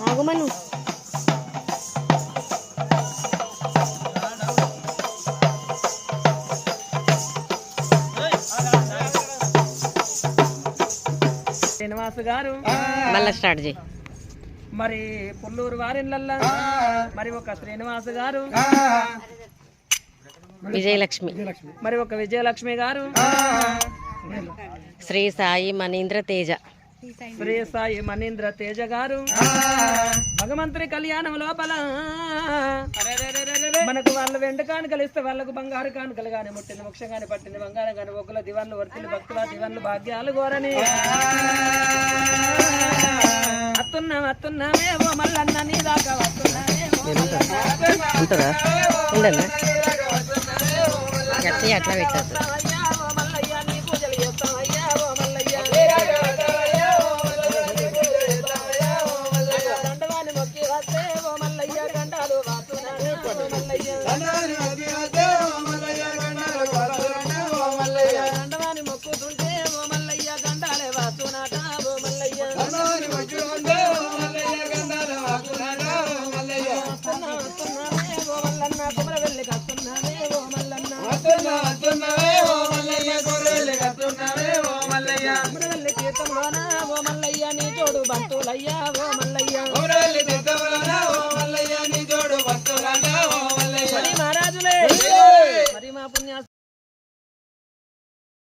ఆగుమను శ్రీనివాస్ గారు మళ్ళా స్టార్ట్ చేయి. మరి పుల్లూరు వారిళ్ళల్లా మరి ఒక శ్రీనివాస్ గారు, విజయలక్ష్మి, మరి ఒక విజయలక్ష్మి గారు, శ్రీ సాయి మనీంద్ర తేజ, శ్రీ సాయి మనీంద్ర తేజ గారు భగవంతుని కళ్యాణం లోపల మనకు వాళ్ళు వెంట కానుకలు ఇస్తే వాళ్ళకు బంగారు కానుకలు గాని, ముట్టిన ముక్ష గాని, పట్టిన బంగారం గాని, ఒగ్గుల దివాన్లు, వర్తిని భక్తుల దివాన్లు, భాగ్యాలు కోరని అత్తున్నామే ఓ మల్లన్న నీ దాకా ఉంటుందా ఉండన్నా గట్టి అట్లా పెట్టద్దు.